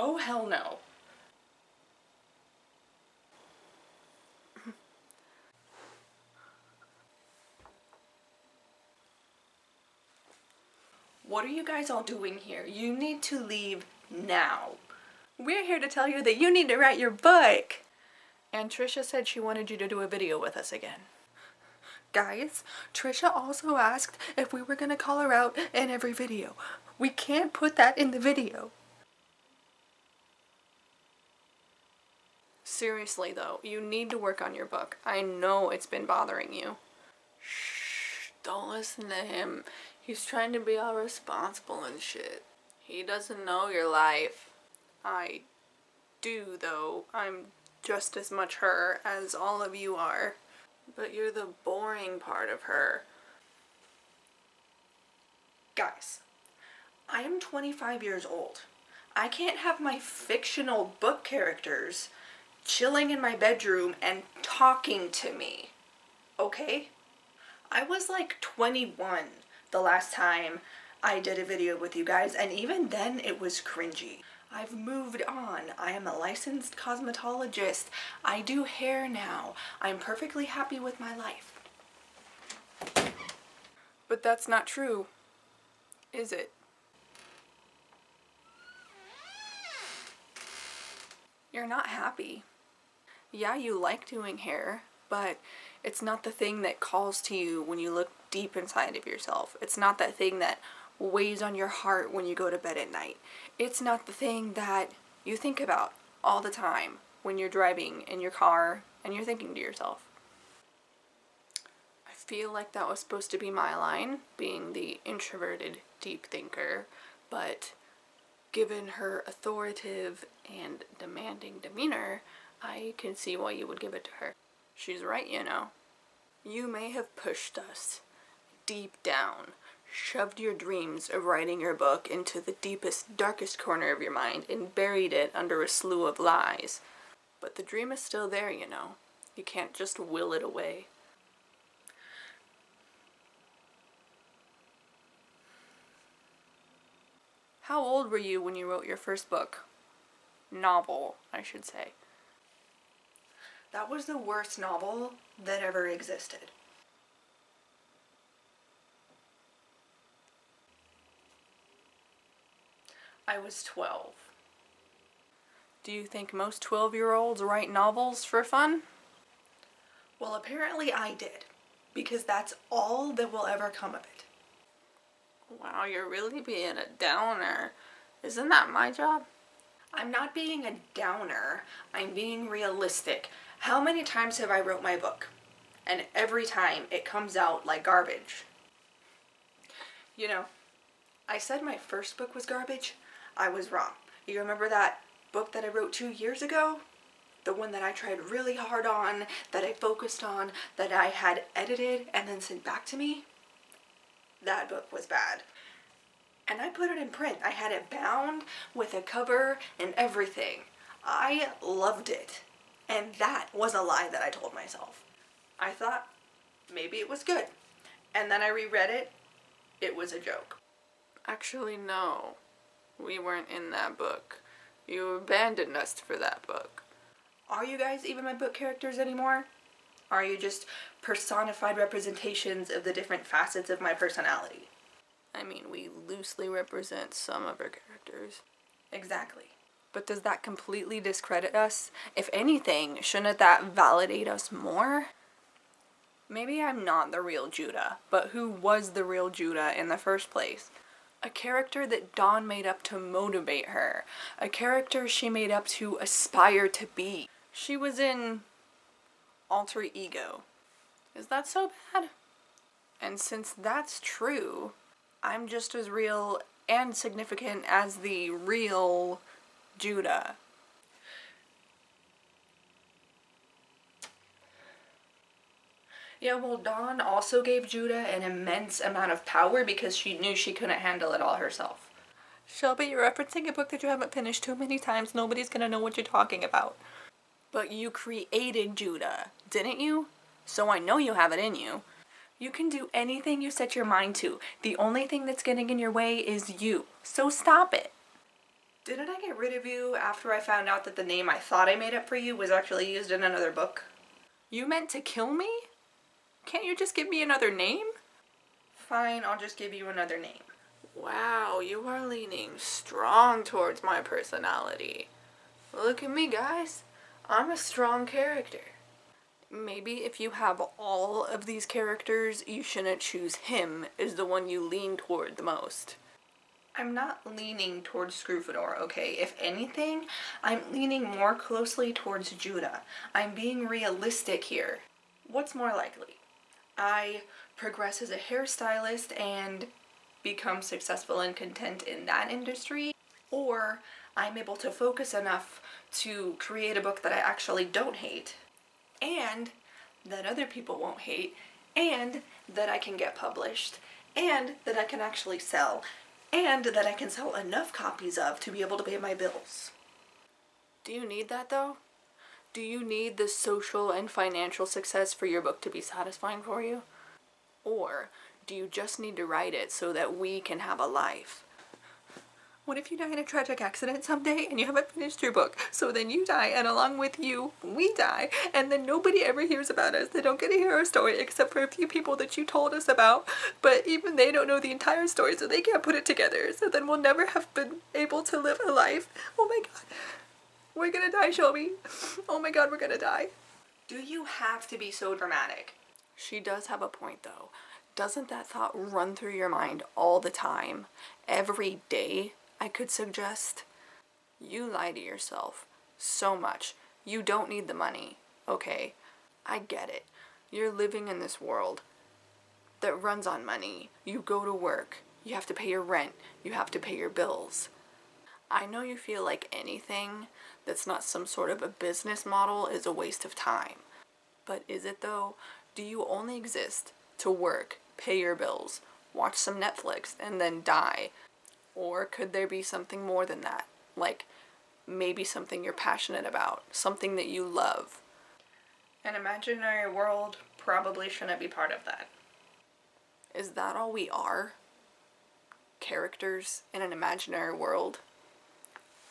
Oh, hell no. What are you guys all doing here? You need to leave now. We're here to tell you that you need to write your book. And Trisha said she wanted you to do a video with us again. Guys, Trisha also asked if we were gonna call her out in every video. We can't put that in the video. Seriously though, you need to work on your book. I know it's been bothering you. Shh, don't listen to him. He's trying to be all responsible and shit. He doesn't know your life. I do though. I'm just as much her as all of you are. But you're the boring part of her. Guys, I am 25 years old. I can't have my fictional book characters chilling in my bedroom and talking to me. Okay? I was like 21 the last time I did a video with you guys, and even then it was cringy. I've moved on. I am a licensed cosmetologist. I do hair now. I'm perfectly happy with my life. But that's not true, is it? You're not happy. Yeah, you like doing hair, but it's not the thing that calls to you when you look deep inside of yourself. It's not that thing that weighs on your heart when you go to bed at night. It's not the thing that you think about all the time when you're driving in your car and you're thinking to yourself. I feel like that was supposed to be my line, being the introverted deep thinker, but given her authoritative and demanding demeanor, I can see why you would give it to her. She's right, you know. You may have pushed us deep down, shoved your dreams of writing your book into the deepest, darkest corner of your mind and buried it under a slew of lies. But the dream is still there, you know. You can't just will it away. How old were you when you wrote your first book? Novel, I should say. That was the worst novel that ever existed. I was 12. Do you think most 12-year-olds write novels for fun? Well, apparently I did, because that's all that will ever come of it. Wow, you're really being a downer. Isn't that my job? I'm not being a downer. I'm being realistic. How many times have I wrote my book? And every time it comes out like garbage. You know, I said my first book was garbage. I was wrong. You remember that book that I wrote 2 years ago? The one that I tried really hard on, that I focused on, that I had edited and then sent back to me? That book was bad. And I put it in print. I had it bound with a cover and everything. I loved it. And that was a lie that I told myself. I thought maybe it was good. And then I reread it. It was a joke. Actually, no. We weren't in that book. You abandoned us for that book. Are you guys even my book characters anymore? Are you just personified representations of the different facets of my personality? I mean, we loosely represent some of our characters. Exactly. But does that completely discredit us? If anything, shouldn't that validate us more? Maybe I'm not the real Judah, but who was the real Judah in the first place? A character that Dawn made up to motivate her. A character she made up to aspire to be. She was in Alter Ego. Is that so bad? And since that's true, I'm just as real and significant as the real Judah. Yeah, well, Dawn also gave Judah an immense amount of power because she knew she couldn't handle it all herself. Shelby, you're referencing a book that you haven't finished too many times. Nobody's gonna know what you're talking about. But you created Judah, didn't you? So I know you have it in you. You can do anything you set your mind to. The only thing that's getting in your way is you. So stop it. Didn't I get rid of you after I found out that the name I thought I made up for you was actually used in another book? You meant to kill me? Can't you just give me another name? Fine, I'll just give you another name. Wow, you are leaning strong towards my personality. Look at me, guys. I'm a strong character. Maybe if you have all of these characters, you shouldn't choose him as the one you lean toward the most. I'm not leaning towards Scrufador, okay? If anything, I'm leaning more closely towards Judah. I'm being realistic here. What's more likely? I progress as a hairstylist and become successful and content in that industry, or I'm able to focus enough to create a book that I actually don't hate, and that other people won't hate, and that I can get published, and that I can actually sell, and that I can sell enough copies of to be able to pay my bills. Do you need that though? Do you need the social and financial success for your book to be satisfying for you? Or do you just need to write it so that we can have a life? What if you die in a tragic accident someday and you haven't finished your book? So then you die, and along with you, we die, and then nobody ever hears about us. They don't get to hear our story except for a few people that you told us about, but even they don't know the entire story, so they can't put it together. So then we'll never have been able to live a life. Oh my god. We're gonna die, Shelby. Oh my god, we're gonna die. Do you have to be so dramatic? She does have a point though. Doesn't that thought run through your mind all the time? Every day, I could suggest? You lie to yourself so much. You don't need the money, okay? I get it. You're living in this world that runs on money. You go to work. You have to pay your rent. You have to pay your bills. I know you feel like anything that's not some sort of a business model is a waste of time. But is it though? Do you only exist to work, pay your bills, watch some Netflix, and then die? Or could there be something more than that? Like, maybe something you're passionate about, something that you love. An imaginary world probably shouldn't be part of that. Is that all we are? Characters in an imaginary world?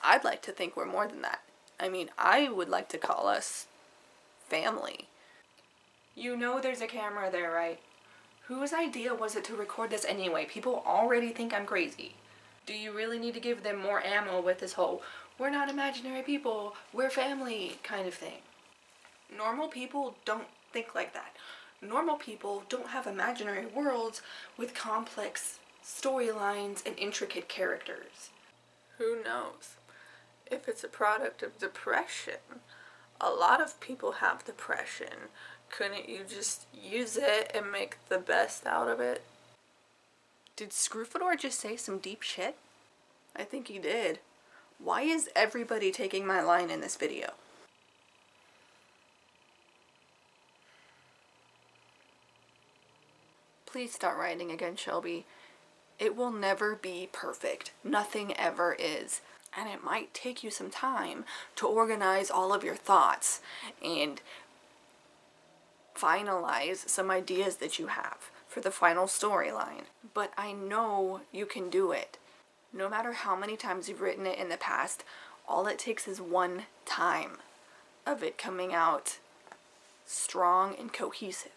I'd like to think we're more than that. I mean, I would like to call us family. You know there's a camera there, right? Whose idea was it to record this anyway? People already think I'm crazy. Do you really need to give them more ammo with this whole, we're not imaginary people, we're family kind of thing? Normal people don't think like that. Normal people don't have imaginary worlds with complex storylines and intricate characters. Who knows? If it's a product of depression, a lot of people have depression. Couldn't you just use it and make the best out of it? Did Scrufador just say some deep shit? I think he did. Why is everybody taking my line in this video? Please start writing again, Shelby. It will never be perfect. Nothing ever is. And it might take you some time to organize all of your thoughts and finalize some ideas that you have for the final storyline. But I know you can do it. No matter how many times you've written it in the past, all it takes is one time of it coming out strong and cohesive.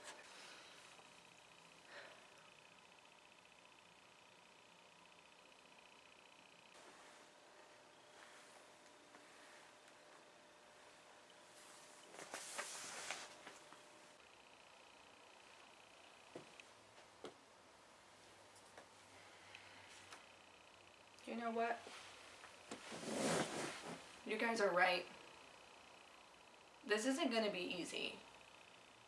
You know what? You guys are right. This isn't going to be easy.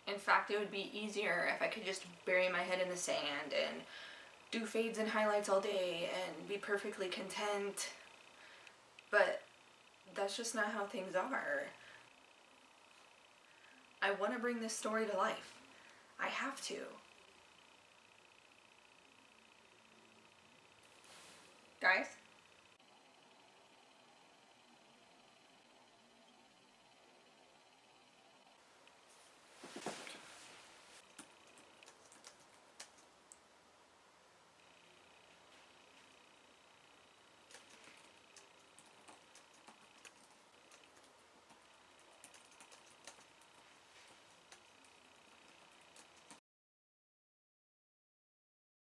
In fact, it would be easier if I could just bury my head in the sand and do fades and highlights all day and be perfectly content. But that's just not how things are. I want to bring this story to life. I have to.